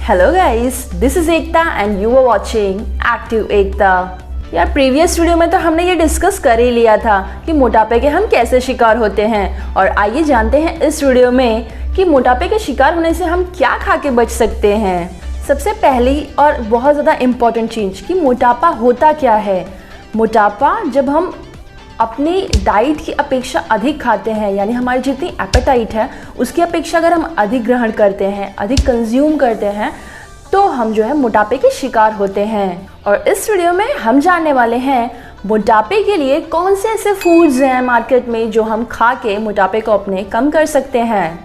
Hello guys, this is Ekta and you are watching active Ekta. यार previous video में तो हमने ये डिस्कस कर ही लिया था कि मोटापे के हम कैसे शिकार होते हैं, और आइए जानते हैं इस वीडियो में कि मोटापे के शिकार होने से हम क्या खा के बच सकते हैं। सबसे पहली और बहुत ज़्यादा इम्पॉर्टेंट चीज़ कि मोटापा होता क्या है। मोटापा जब हम अपनी डाइट की अपेक्षा अधिक खाते हैं, यानी हमारी जितनी एपेटाइट है उसकी अपेक्षा अगर हम अधिक ग्रहण करते हैं, अधिक कंज्यूम करते हैं, तो हम जो है मोटापे के शिकार होते हैं। और इस वीडियो में हम जानने वाले हैं मोटापे के लिए कौन से ऐसे फूड्स हैं मार्केट में जो हम खा के मोटापे को अपने कम कर सकते हैं।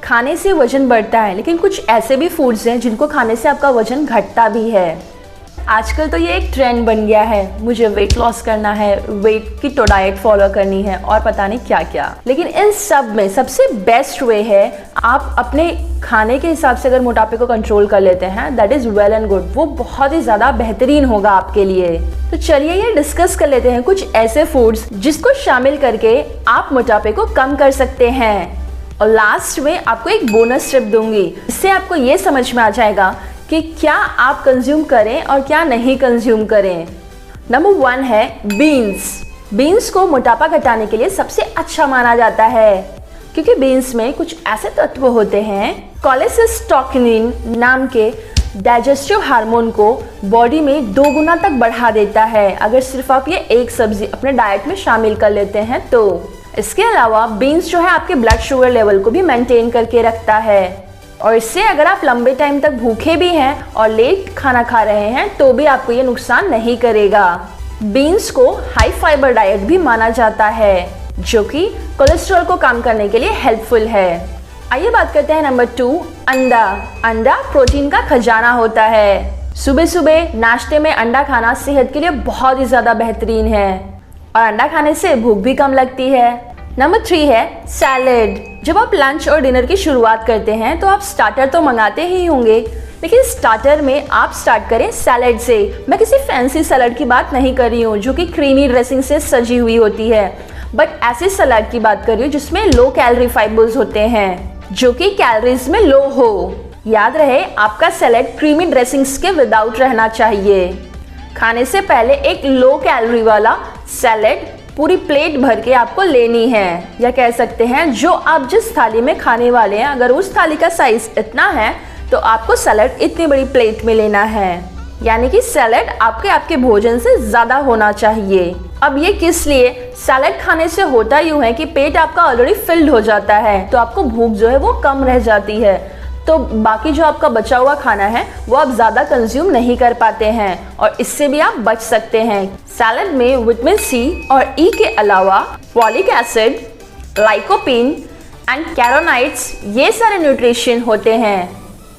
खाने से वजन बढ़ता है, लेकिन कुछ ऐसे भी फूड्स हैं जिनको खाने से आपका वजन घटता भी है। आजकल तो ये एक ट्रेंड बन गया है, मुझे वेट लॉस करना है, वेट की तो डाइट फॉलो करनी है और पता नहीं क्या क्या। लेकिन इन सब में सबसे बेस्ट वे है आप अपने खाने के हिसाब से अगर मोटापे को कंट्रोल कर लेते हैं, that is well and good. वो बहुत ही ज़्यादा बेहतरीन होगा आपके लिए। तो चलिए ये डिस्कस कर लेते हैं कुछ ऐसे फूड्स जिसको शामिल करके आप मोटापे को कम कर सकते हैं। और लास्ट में आपको एक बोनस टिप दूंगी, इससे आपको ये समझ में आ जाएगा कि क्या आप कंज्यूम करें और क्या नहीं कंज्यूम करें। नंबर 1 है बीन्स। बीन्स को मोटापा घटाने के लिए सबसे अच्छा माना जाता है, क्योंकि बीन्स में कुछ ऐसे तत्व होते हैं कोलेसिस्टोकिनिन नाम के डाइजेस्टिव हार्मोन को बॉडी में 2 गुना तक बढ़ा देता है, अगर सिर्फ आप ये एक सब्जी अपने डाइट में शामिल कर लेते हैं तो। इसके अलावा बीन्स जो है आपके ब्लड शुगर लेवल को भी मेंटेन करके रखता है, और इससे अगर आप लंबे टाइम तक भूखे भी हैं और लेट खाना खा रहे हैं तो भी आपको ये नुकसान नहीं करेगा। बीन्स को हाई फाइबर डाइट भी माना जाता है, जो कि कोलेस्ट्रॉल को कम करने के लिए हेल्पफुल है। आइए बात करते हैं नंबर 2, अंडा। अंडा प्रोटीन का खजाना होता है। सुबह सुबह नाश्ते में अंडा खाना सेहत के लिए बहुत ही ज्यादा बेहतरीन है, और अंडा खाने से भूख भी कम लगती है। नंबर 3 है सैलेड। जब आप लंच और डिनर की शुरुआत करते हैं तो आप स्टार्टर तो मंगाते ही होंगे, लेकिन स्टार्टर में आप स्टार्ट करें सैलेड से। मैं किसी फैंसी सैलेड की बात नहीं कर रही हूँ जो कि क्रीमी ड्रेसिंग से सजी हुई होती है, बट ऐसे सैलेड की बात कर रही हूँ जिसमें लो कैलोरी फाइबर्स होते हैं, जो कि कैलोरीज में लो हो। याद रहे आपका सैलेड क्रीमी ड्रेसिंग्स के विदाउट रहना चाहिए। खाने से पहले एक लो कैलोरी वाला सैलेड पूरी प्लेट भर के आपको लेनी है, या कह सकते हैं जो आप जिस थाली में खाने वाले हैं, अगर उस थाली का साइज इतना है तो आपको सैलेड इतनी बड़ी प्लेट में लेना है, यानी कि सैलेड आपके भोजन से ज़्यादा होना चाहिए। अब ये किस लिए? सैलेड खाने से होता यूँ है कि पेट आपका ऑलरेडी फिल्ड हो जाता है, तो आपको भूख जो है वो कम रह जाती है, तो बाकी जो आपका बचा हुआ खाना है वो आप ज़्यादा कंज्यूम नहीं कर पाते हैं, और इससे भी आप बच सकते हैं। सैलेड में विटामिन सी और ई के अलावा फॉलिक एसिड, लाइकोपीन एंड कैरोनाइड्स, ये सारे न्यूट्रिशन होते हैं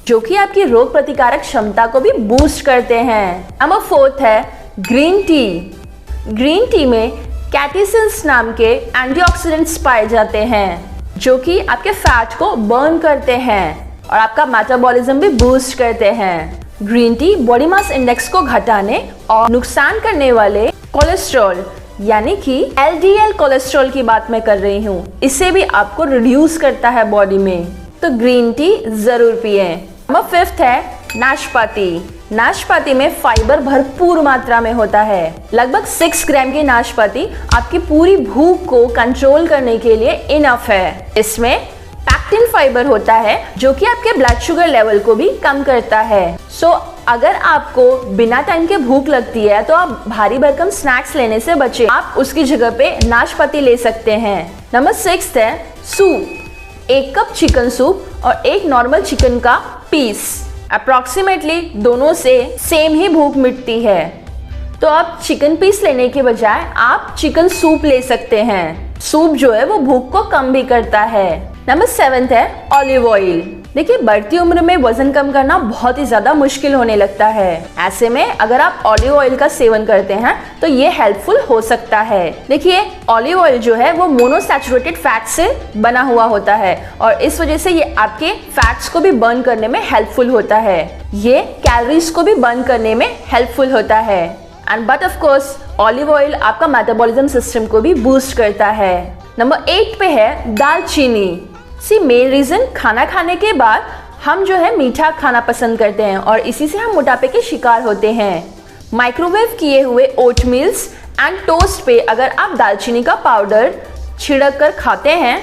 जो कि आपकी रोग प्रतिकारक क्षमता को भी बूस्ट करते हैं। नंबर 4 है ग्रीन टी। ग्रीन टी में कैटेसिन्स नाम के एंटीऑक्सीडेंट्स पाए जाते हैं, जो कि आपके फैट को बर्न करते हैं और आपका मेटाबॉलिज्म भी बूस्ट करते हैं। Green tea body mass index को घटाने और नुकसान करने वाले कोलेस्ट्रॉल, यानी कि LDL कोलेस्ट्रॉल की बात मैं कर रही हूँ, इसे भी आपको रिड्यूस करता है बॉडी में, तो ग्रीन टी जरूर पिए। नंबर 5 है नाशपाती। नाशपाती में फाइबर भरपूर मात्रा में होता है। लगभग 6 ग्राम की नाशपाती आपकी पूरी भूख को कंट्रोल करने के लिए इनफ है। इसमें पैक्टिन फाइबर होता है जो कि आपके ब्लड शुगर लेवल को भी कम करता है। सो अगर आपको बिना टाइम के भूख लगती है तो आप भारी भरकम स्नैक्स लेने से बचें, आप उसकी जगह पे नाशपाती ले सकते हैं। नंबर 6 है सूप। 1 कप चिकन सूप और 1 नॉर्मल चिकन का पीस, अप्रॉक्सीमेटली दोनों से सेम ही भूख मिटती है, तो आप चिकन पीस लेने के बजाय आप चिकन सूप ले सकते हैं। सूप जो है वो भूख को कम भी करता है। नंबर 7 है ऑलिव ऑयल। देखिए बढ़ती उम्र में वजन कम करना बहुत ही ज्यादा मुश्किल होने लगता है, ऐसे में अगर आप ऑलिव ऑयल का सेवन करते हैं तो ये हेल्पफुल हो सकता है। देखिए ऑलिव ऑयल जो है वो मोनोसैचुरेटेड फैट से बना हुआ होता है, और इस वजह से ये आपके फैट्स को भी बर्न करने में हेल्पफुल होता है, ये कैलोरीज को भी बर्न करने में हेल्पफुल होता है, and but of course olive oil आपका मेटाबॉलिज्म सिस्टम को भी बूस्ट करता है। नंबर 8 पे है दालचीनी। मेन रीजन खाना खाने के बाद हम जो है मीठा खाना पसंद करते हैं और इसी से हम मोटापे के शिकार होते हैं। माइक्रोवेव किए हुए ओटमील्स एंड टोस्ट पे अगर आप दालचीनी का पाउडर छिड़क कर खाते हैं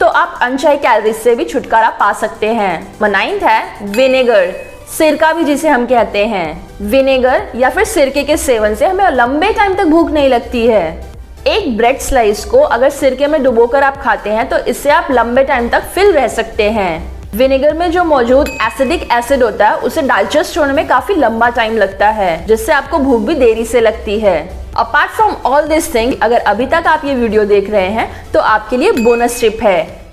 तो आप अनचाही कैलोरीज से भी छुटकारा पा सकते हैं। 9th है विनेगर, सिरका भी जिसे हम कहते हैं। विनेगर या फिर सिरके के सेवन से हमें लंबे टाइम तक भूख नहीं लगती है। एक ब्रेड स्लाइस को अगर सिरके में डुबोकर आप खाते हैं तो इससे आप लंबे टाइम तक फिल रह सकते हैं। विनेगर में जो मौजूद एसिडिक एसिड होता है उसे डाइजेस्ट होने में काफी लंबा टाइम लगता है, जिससे आपको भूख भी देरी से लगती है। Apart from all this thing, अगर अभी तक आप ये वीडियो देख रहे हैं तो आपके लिए बोनस टिप है।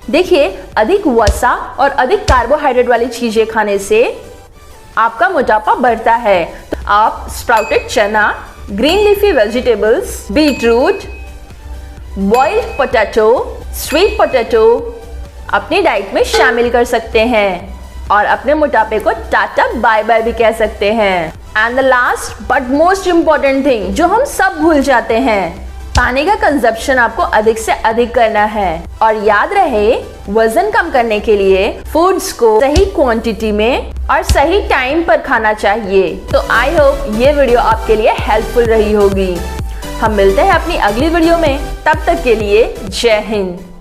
देखिए, अधिक वसा और अधिक कार्बोहाइड्रेट वाली चीजें खाने से आपका मोटापा बढ़ता है। तो आप स्प्राउटेड चना, green leafy vegetables, beetroot, boiled potato, sweet potato अपनी डाइट में शामिल कर सकते हैं और अपने मोटापे को टाटा बाय बाय भी कह सकते हैं। And the last but most important thing जो हम सब भूल जाते हैं, पानी का कंजप्शन आपको अधिक से अधिक करना है। और याद रहे, वजन कम करने के लिए फूड्स को सही क्वांटिटी में और सही टाइम पर खाना चाहिए। तो आई होप ये वीडियो आपके लिए हेल्पफुल रही होगी। हम मिलते हैं अपनी अगली वीडियो में, तब तक के लिए जय हिंद।